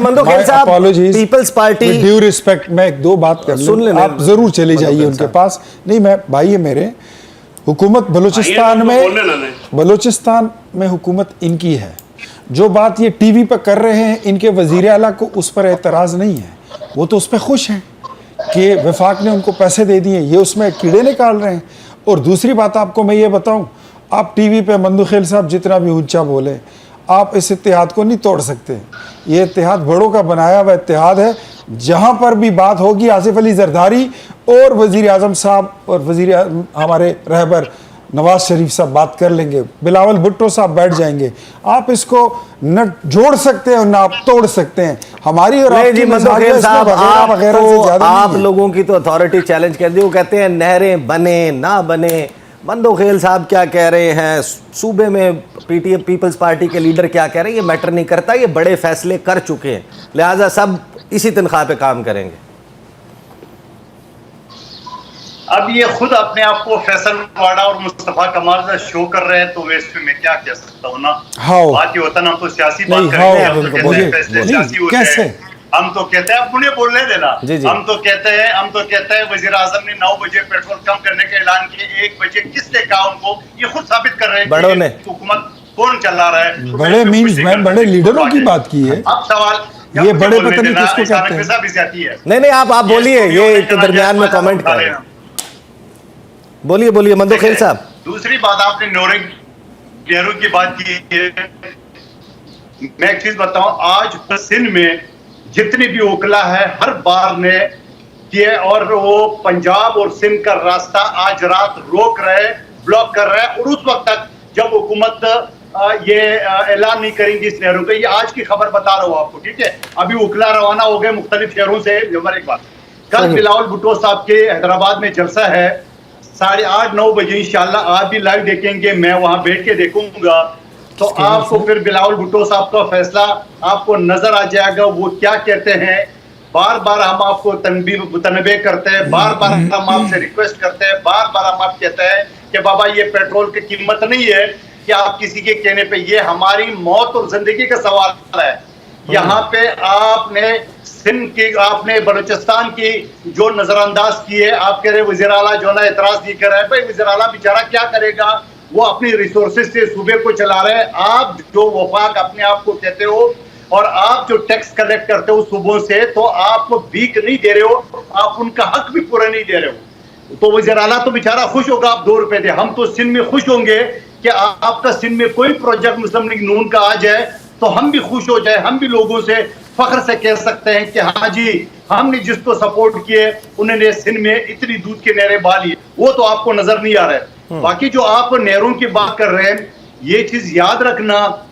मंदोखेल साहब, peoples party, with due respect, मैं एक दो बात कर लूं, आप जरूर चले जाइए उनके पास। नहीं, मैं भाई है मेरे, हुकूमत बलूचिस्तान में हुकूमत इनकी है। जो बात ये टीवी पर कर रहे हैं इनके वजीर आला को, उस पर एतराज नहीं है, वो तो उस पर खुश हैं कि वफाक ने उनको पैसे दे दिए, ये उसमें कीड़े निकाल रहे हैं। और दूसरी बात आपको मैं ये बताऊं, आप टीवी पे मंदोखेल साहब जितना भी ऊंचा बोले, आप इस इत्तेहाद को नहीं तोड़ सकते। ये इत्तेहाद बड़ों का बनाया हुआ इत्तेहाद है। जहां पर भी बात होगी आसिफ अली जरदारी और वजीर आजम साहब और हमारे रहबर नवाज शरीफ साहब बात कर लेंगे, बिलावल भुट्टो साहब बैठ जाएंगे। आप इसको न जोड़ सकते हैं और ना आप तोड़ सकते हैं। हमारी और आपकी मंदोखेल साहब, आप लोगों की तो अथॉरिटी चैलेंज कर दी। वो कहते हैं नहरें बने ना बने। मंदोखेल साहब क्या कह रहे हैं, सूबे में पीटीए पीपल्स पार्टी के लीडर क्या कह रहे हैं, ये मैटर नहीं करता, ये बड़े फैसले कर चुके हैं, लिहाजा सब इसी तनख्वाह पे काम करेंगे। अब ये खुद अपने आप को फैसल वाड़ा और मुस्तफा कमाल का शो कर रहे हैं, तो मैं इसमें मैं क्या कह सकता हूँ ना। बात ये होता ना, हम तो सियासी बात करेंगे, हम तो कहते हैं फैसले सियासी होते हैं, हम तो कहते हैं, अब मुझे बोलने देना, हम तो कहते हैं वजीर आजम ने 9 बजे पेट्रोल कम करने का ऐलान किया, 1 बजे किसने कहा उनको, ये खुद साबित कर रहे हैं कि हुकूमत कौन चला रहा है। बड़े मीन्स मैं बड़े लीडरों की बात की है। अब सवाल ये बड़े पता नहीं किसको कहते हैं। नहीं आप बोलिए, ये दरमियान में कमेंट कर रहे हैं, बोलिए मंदोखेल साहब। दूसरी बात, आपने नेहरू की बात की है, मैं एक चीज बताऊं, आज सिंध में जितनी भी ओकला है हर बार ने किए, और वो पंजाब और सिंध का रास्ता आज रात रोक रहे, ब्लॉक कर रहे हैं। और उस वक्त तक जब हुकूमत ये ऐलान नहीं करेंगी इस नेहरू का, ये आज की खबर बता रहा हूँ आपको, ठीक है। अभी ओकला रवाना हो गए मुख्तलिफ शहरों से। नंबर एक बात, कल बिलावल भुट्टो साहब के हैदराबाद में जलसा है 8:30-9 बजे, इंशाल्लाह आप भी लाइव देखेंगे, मैं वहां बैठ के देखूंगा, तो आपको फिर बिलावल भुट्टो साहब का फैसला आपको नजर आ जाएगा, वो क्या कहते हैं। बार बार हम आपको तनबीह करते हैं, बार बार हम आपसे रिक्वेस्ट करते हैं, बार बार हम आप कहते हैं कि बाबा ये पेट्रोल की कीमत नहीं है कि आप किसी के कहने पे, ये हमारी मौत और जिंदगी का सवाल है। यहाँ पे आपने सिंध की, आपने बलूचिस्तान की जो नजरअंदाज की है, आप कह रहे वज़ीर आला जो ना एतराज नहीं कर रहा है, भाई वज़ीर आला बेचारा क्या करेगा, वो अपनी रिसोर्सेज से सूबे को चला रहे हैं। आप जो वफाक अपने आप को कहते हो और आप जो टैक्स कलेक्ट करते हो सूबों से, तो आपको भीख नहीं दे रहे हो, आप उनका हक भी पूरा नहीं दे रहे हो। तो वज़ीर आला तो बेचारा खुश होगा आप 2 रुपए दे, हम तो सिंध में खुश होंगे कि आपका सिंध में कोई प्रोजेक्ट मुस्लिम लीग नून का आ जाए तो हम भी खुश हो जाए, हम भी लोगों से फख्र से कह सकते हैं कि हाँ जी, हमने जिसको सपोर्ट किए उन्होंने सिंध में इतनी दूध की नहरें बहा ली। वो तो आपको नजर नहीं आ रहा है। बाकी जो आप नहरों की बात कर रहे हैं, ये चीज याद रखना,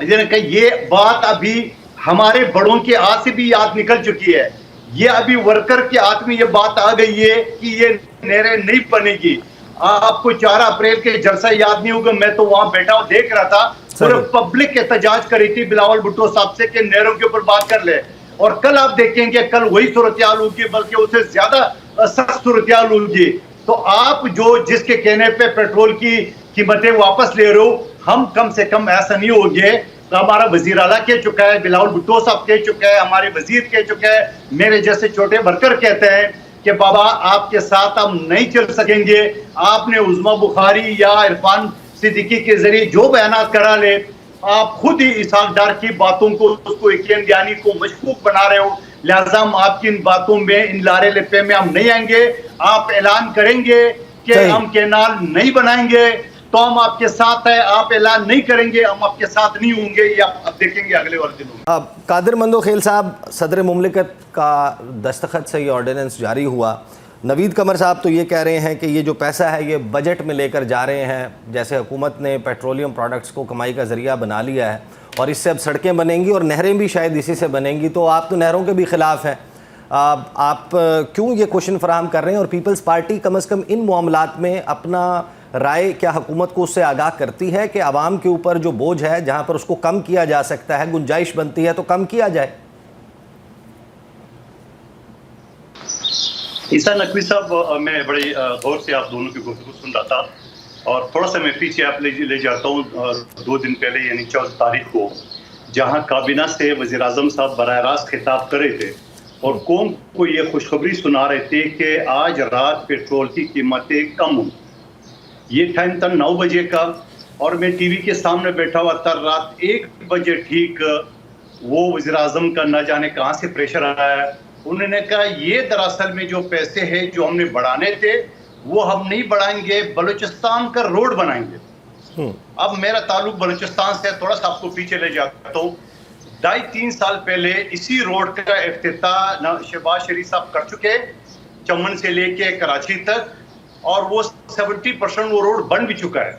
ये बात अभी हमारे बड़ों के हाथ से भी याद निकल चुकी है। ये अभी वर्कर के हाथ में ये बात आ गई है कि ये नहरें नहीं बनेगी। आपको 4 अप्रैल के जलसा याद नहीं होगा, मैं तो वहां बैठा देख रहा था, पूरे पब्लिक एहतजाज करी थी बिलावल भुट्टो साहब से कि नहरों के ऊपर बात कर ले। और कल आप देखेंगे, कल वही सूरत-ए-हाल होगी, बल्कि उससे ज्यादा सख्त सूरत-ए-हाल होगी। तो आप जो जिसके कहने पे पेट्रोल की कीमतें वापस ले रहे हो, हम कम से कम ऐसा नहीं होंगे। तो हमारा वजीर आला कह चुका है, बिलावल भुट्टो साहब कह चुका है, हमारे वजीर कह चुका है, मेरे जैसे छोटे वर्कर कहते हैं कि बाबा आपके साथ हम नहीं चल सकेंगे। आपने उज़्मा बुखारी या इरफान सिद्दीकी के जरिए जो बयानात करा ले, आप खुद ही इसहाक डार की बातों को, उसको यकीन दयानी को मशकूक बना रहे हो। लिहाजा हम आपकी इन बातों में, इन लारे लिपे में हम नहीं आएंगे। आप ऐलान करेंगे कि हम कैनाल नहीं बनाएंगे तो हम आपके साथ है, आप ऐलान नहीं करेंगे हम आपके साथ नहीं होंगे। ये आप देखेंगे अगले वाले दिनों में। कादिर मंदोखेल साहब, सदर मुमलिकत का दस्तखत से ये ऑर्डिनेंस जारी हुआ। नवीद कमर साहब तो ये कह रहे हैं कि ये जो पैसा है ये बजट में लेकर जा रहे हैं, जैसे हुकूमत ने पेट्रोलियम प्रोडक्ट्स को कमाई का ज़रिया बना लिया है और इससे अब सड़कें बनेंगी और नहरें भी शायद इसी से बनेंगी। तो आप तो नहरों के भी ख़िलाफ़ हैं, आप क्यों ये क्वेश्चन फराहम कर रहे हैं? और पीपल्स पार्टी कम अज़ कम इन मामलात में अपना राय क्या हुकूमत को उससे आगाह करती है कि आवाम के ऊपर जो बोझ है, जहाँ पर उसको कम किया जा सकता है, गुंजाइश बनती है तो कम किया जाए? ईसा नकवी साहब, मैं बड़े गौर से आप दोनों की गुफ्तगू सुन रहा था और थोड़ा सा मैं पीछे आप ले जाता हूँ। 2 दिन पहले यानी 14 तारीख को جہاں کابینہ سے وزیر اعظم صاحب براہ راست خطاب کر رہے تھے اور قوم کو یہ خوشخبری سنا رہے تھے کہ آج رات پیٹرول کی قیمتیں کم ہوں. یہ ٹائم تھا 9 بجے کا اور میں ٹی وی کے سامنے بیٹھا ہوا تھا. رات 1 بجے ٹھیک وہ وزیر اعظم کا نہ جانے کہاں سے پریشر آیا. انہوں نے کہا یہ دراصل میں جو پیسے ہیں جو ہم نے بڑھانے تھے وہ ہم نہیں بڑھائیں گے, بلوچستان کا روڈ بنائیں گے. اب میرا تعلق بلوچستان سے تھوڑا سا آپ کو پیچھے لے جاتا ہوں. 2.5-3 سال پہلے اسی روڈ کا افتتاح شہباز شریف صاحب کر چکے, چمن سے لے کے کراچی تک, اور وہ 70% وہ روڈ بن بھی چکا ہے.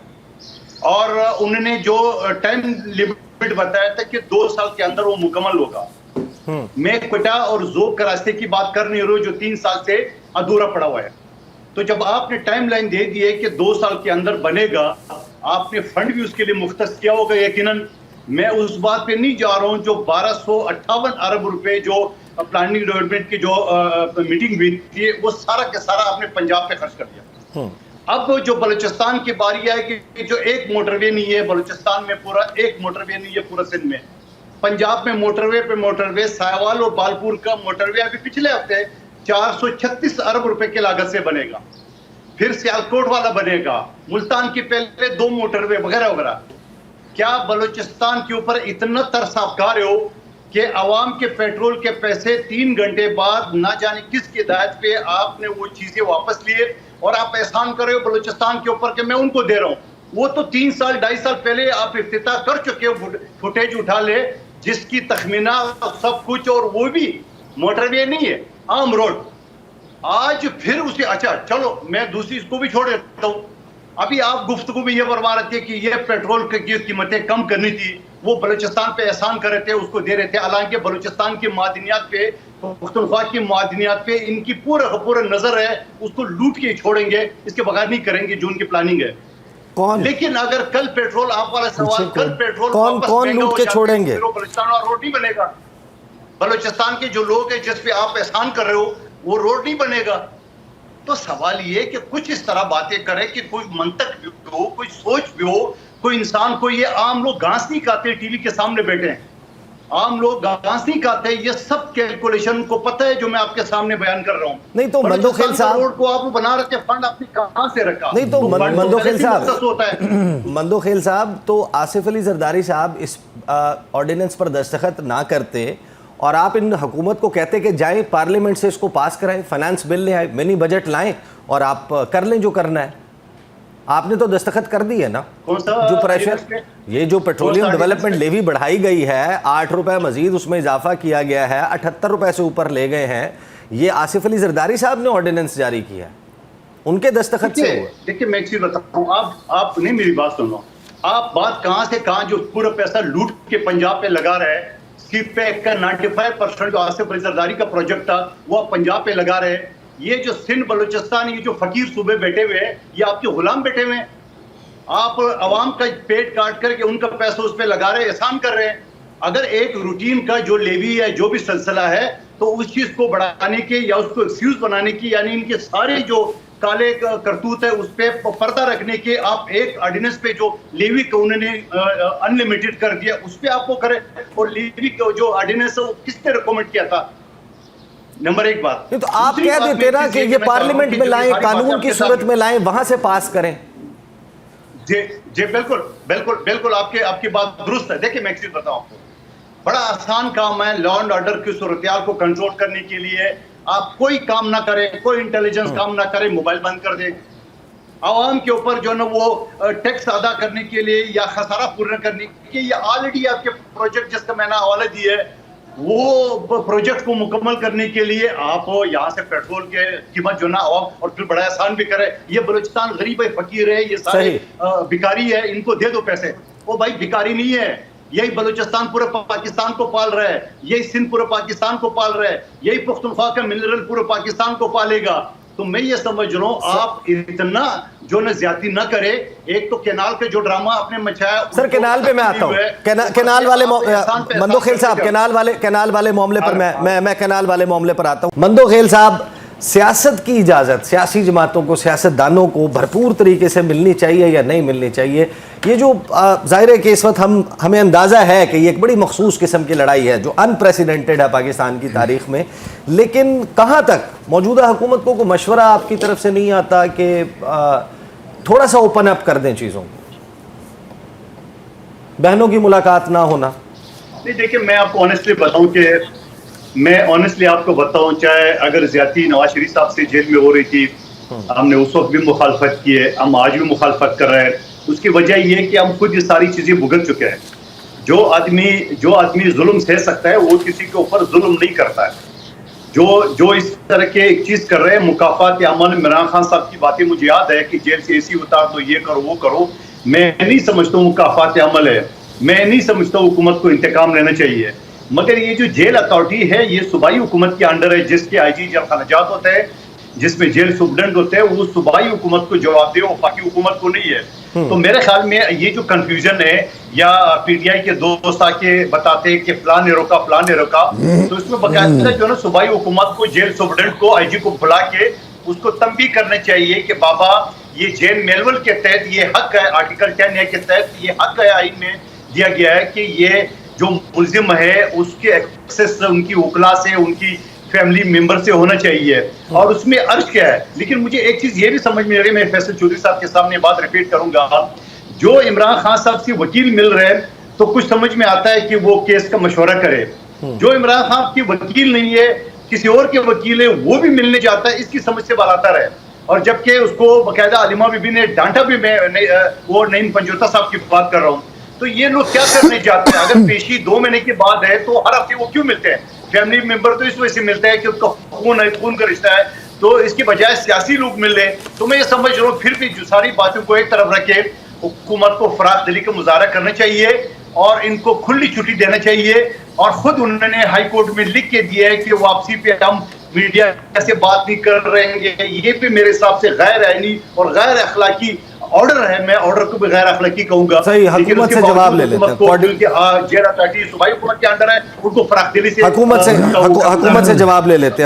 اور انہوں نے جو ٹائم لمٹ بتایا تھا کہ 2 سال کے اندر وہ مکمل ہوگا. میں کوئٹہ اور ذوب کے راستے کی بات کر نہیں رہا ہوں جو 3 سال سے ادھورا پڑا ہوا ہے. تو جب آپ نے ٹائم لائن دے دی ہے کہ 2 سال کے اندر بنے گا, آپ نے فنڈ بھی اس کے لیے مختص کیا ہوگا یقیناً. میں اس بات پہ نہیں جا رہا ہوں جو 1258 ارب روپے جو پلاننگ ڈیولپمنٹ کی جو میٹنگ ہوئی تھی وہ سارا کے سارا آپ نے پنجاب پہ خرچ کر دیا. اب جو بلوچستان کی باری ہے کہ جو ایک موٹر وے نہیں ہے بلوچستان میں, پورا ایک موٹر وے نہیں ہے پورا سندھ میں. پنجاب میں موٹر وے پہ موٹر وے, سائیوال اور بالپور کا موٹر وے ابھی پچھلے ہفتے 436 ارب روپے کی لاگت سے بنے گا. پھر سیالکوٹ والا بنے گا, ملتان کی پہلے 2 موٹر وے وغیرہ وغیرہ. کیا بلوچستان کے اوپر اتنا ترس افکار ہو کہ عوام کے پیٹرول کے پیسے 3 گھنٹے بعد نہ جانے کس کی ہدایت پہ آپ نے وہ چیزیں واپس لیے اور آپ احسان کر رہے ہو بلوچستان کے اوپر کہ میں ان کو دے رہا ہوں. وہ تو 3 سال 2.5 سال پہلے آپ افتتاح کر چکے ہو. فوٹیج اٹھا لے جس کی تخمینہ سب کچھ, اور وہ بھی موٹر وے نہیں ہے, عام روڈ. آج پھر اسے اچھا چلو میں دوسری اس کو بھی چھوڑ دیتا ہوں. ابھی آپ گفتگو میں یہ فرما رہے تھے کہ یہ پیٹرول کی قیمتیں کم کرنی تھی, وہ بلوچستان پہ احسان کر رہے تھے, اس کو دے رہے تھے. حالانکہ بلوچستان کی معدنیات پہ, پختونخوا کی معدنیات پہ ان کی پورا نظر ہے, اس کو لوٹ کے چھوڑیں گے, اس کے بغیر نہیں کریں گے جو ان کی پلاننگ ہے. لیکن اگر کل پیٹرول, آپ والا سوال, کل پیٹرول کون لوٹ کے چھوڑیں گے؟ بلوچستان اور روڈ نہیں بنے گا. بلوچستان کے جو لوگ ہیں جس پہ آپ احسان کر رہے ہو وہ روڈ نہیں بنے گا. تو سوال یہ کہ کچھ اس طرح باتیں کرے کہ کوئی منطق بھی ہو, کوئی سوچ بھی ہو, کوئی انسان کو. یہ عام لوگ گھاس نہیں کھاتے, ٹی وی کے سامنے بیٹھے ہیں, عام لوگ گھاس نہیں کھاتے. یہ سب کیلکولیشن کو پتہ ہے جو میں آپ کے سامنے بیان کر رہا ہوں. نہیں تو مندوخیل صاحب, روڈ کو آپ بنا رکھے, فنڈ آپ نے کہاں سے رکھا؟ نہیں تو مندوخیل صاحب تو آصف علی زرداری صاحب اس آرڈیننس پر دستخط نہ کرتے اور آپ ان حکومت کو کہتے کہ جائیں پارلیمنٹ سے اس کو پاس کرائیں, فائنانس بل لے آئیں, منی بجٹ لائیں اور آپ کر لیں جو کرنا ہے. آپ نے تو دستخط کر دی ہے نا. جو پریشر, یہ جو پیٹرولیم ڈیولپمنٹ لیوی بڑھائی گئی ہے, 8 روپے مزید اس میں اضافہ کیا گیا ہے, 78 روپے سے اوپر لے گئے ہیں, یہ آصف علی زرداری صاحب نے آرڈیننس جاری کیا ہے, ان کے دستخط سے ہوا. دیکھیں میں ایک چیز بتاتا ہوں, آپ نہیں میری بات سن لو. آپ بات کہاں سے کہاں جو پورا پیسہ لوٹ کے پنجاب پہ لگا رہے ہیں, سیپ پہ 95% جو آصف علی زرداری کا پروجیکٹ تھا وہ آپ پنجاب پہ لگا رہے ہیں. یہ جو سندھ بلوچستان, یہ جو فقیر صوبے بیٹھے ہوئے ہیں, یہ آپ کے غلام بیٹھے ہوئے ہیں. آپ عوام کا پیٹ کاٹ کر کے ان کا پیسہ اس پہ لگا رہے ہیں, احسان کر رہے ہیں. اگر ایک روٹین کا جو لیوی ہے, جو بھی سلسلہ ہے, تو اس چیز کو بڑھانے کے یا اس کو ایکسکیوز بنانے کی, یعنی ان کے سارے جو کالے کرتوت ہے اس پہ پردہ رکھنے کے, آپ ایک آرڈیننس پہ جو لیوی کو انہوں نے انلمیٹڈ کر دیا اس پہ آپ وہ کریں. اور لیوی کو جو آرڈیننس ہے وہ کس نے ریکمنڈ کیا تھا؟ نمبر 1 بات. تو آپ کہہ دیتے نا کہ یہ پارلیمنٹ میں لائیں, قانون کی صورت میں لائیں, وہاں سے پاس کریں. جی بالکل بالکل بالکل آپ کی بات درست ہے. دیکھیں میں ایک چیز بتاؤں آپ کو, بڑا آسان کام ہے لا اینڈ آرڈر کی صورتحال کو کنٹرول کرنے کے لیے. آپ کوئی کام نہ کریں, کوئی انٹیلیجنس کام نہ کریں, موبائل بند کر دیں. عوام کے اوپر جو ہے نا وہ ٹیکس ادا کرنے کے لیے یا خسارہ پورا کرنے کے لیے, یہ آلریڈی آپ کے پروجیکٹ جس کا میں نے حوالہ دی ہے, وہ پروجیکٹ کو مکمل کرنے کے لیے آپ یہاں سے پیٹرول کے قیمت جو نا عوام, اور پھر بڑا احسان بھی کرے. یہ بلوچستان غریب ہے, فقیر ہے, یہ سارے بھکاری ہے, ان کو دے دو پیسے. وہ بھائی بھکاری نہیں ہے, یہی بلوچستان پورے پاکستان کو پال رہا ہے, یہی سندھ پورے پاکستان کو پال رہا ہے, یہی پختونخوا کا منرل پورے پاکستان کو پالے گا. تو میں یہ سمجھ رہا ہوں آپ اتنا جو نہ زیادتی نہ کرے. ایک تو کینال کا جو ڈرامہ آپ نے مچایا, سر کینال پہ میں آتا ہوں, کینال والے مندوخیل صاحب, کینال والے معاملے پر میں کینال والے معاملے پر آتا ہوں. مندوخیل صاحب, सियासत की इजाज़त सियासी जमातों को, सियासतदानों को भरपूर तरीके से मिलनी चाहिए या नहीं मिलनी चाहिए? ये जो ज़ाहिर है कि इस वक्त हमें अंदाज़ा है कि ये एक बड़ी मखसूस किस्म की लड़ाई है जो अनप्रेसिडेंटेड है पाकिस्तान की तारीख़ में, लेकिन कहाँ तक मौजूदा हुकूमत को मशवरा आपकी तरफ से नहीं आता कि थोड़ा सा ओपन अप कर दें चीज़ों को, बहनों की मुलाकात ना होना? नहीं, देखिए मैं आपको ऑनेस्टली बताऊं कि चाहे अगर ज्यादती नवाज शरीफ साहब से जेल में हो रही थी, हमने उस वक्त भी मुखालफत की है, हम आज भी मुखालफत कर रहे हैं। उसकी वजह ये है कि हम खुद ये सारी चीजें भुगत चुके हैं। जो आदमी जुल्म सह सकता है वो किसी के ऊपर जुल्म नहीं करता है। जो इस तरह के एक चीज कर रहे हैं, मुकाफात अमल, इमरान खान साहब की बातें मुझे याद है कि जेल से एसी उतार तो ये करो वो करो। मैं नहीं समझता हूँ मुकाफात अमल है, मैं नहीं समझता हुकूमत को इंतकाम लेना चाहिए। मगर ये जो जेल अथॉरिटी है ये सूबाई हुकूमत के अंडर है, जिसके आईजी खानाजात होते हैं, जिसमें जेल सुप्रीडेंट होते हैं, वो सूबाई हुकूमत को जवाब दे, वफाकी हुकूमत को नहीं है। तो मेरे ख्याल में ये जो कंफ्यूजन है, या पीटीआई के दोस्त आके बताते हैं कि प्लान ने रोका, तो इसमें बकायदा जो है ना सूबाई हुकूमत को, जेल सुप्रीडेंट को, आईजी को बुला के उसको तंबीह करना चाहिए कि बाबा ये जेल मैनुअल के तहत ये हक है, आर्टिकल 10 ए के तहत ये हक है, आइन में दिया गया है कि ये जो मुल्जिम है उसके एक्सेस उनकी वकला से, उनकी फैमिली मेंबर से होना चाहिए, और उसमें अर्ज क्या है। लेकिन मुझे एक चीज ये भी समझ में आ रही है, मैं फैसल चौधरी साहब के सामने बात रिपीट करूंगा, जो इमरान खान साहब से वकील मिल रहे हैं तो कुछ समझ में आता है कि वो केस का मशवरा करे। जो इमरान खान की वकील नहीं है, किसी और के वकील है, वो भी मिलने जाता है, इसकी समझ से बालातर है। और जबकि उसको बाकायदा आलिमा बीबी ने डांटा भी, वो नईम पंजोता साहब की बात कर रहा हूँ। तो ये लोग क्या करने जाते हैं? अगर पेशी 2 महीने के बाद है तो हर हफ्ते वो क्यों मिलते हैं? फैमिली मेंबर तो इस वजह से मिलते हैं कि उसका खून है, खून का रिश्ता है, तो इसकी बजाय सियासी लोग मिल रहे। तो मैं ये समझ रहा हूँ फिर भी जो सारी बातों को एक तरफ रखे, हुकूमत को फराग दिली का मुजाहरा करना चाहिए और इनको खुली छुट्टी देना चाहिए। और खुद उन्होंने हाई कोर्ट में लिख के दिया है कि वापसी पे हम मीडिया से बात नहीं कर रहेंगे। ये भी मेरे हिसाब से गैर आईनी और गैर अखलाकी ऑर्डर है, मैं ऑर्डर को भी गैर अखलाकी कहूंगा। सही, हुकूमत से जवाब ले लेते हैं। जेल अथॉरिटी सूबाई हुकूमत के अंडर है, उनको फराग दिली से हुकूमत से जवाब ले लेते हैं।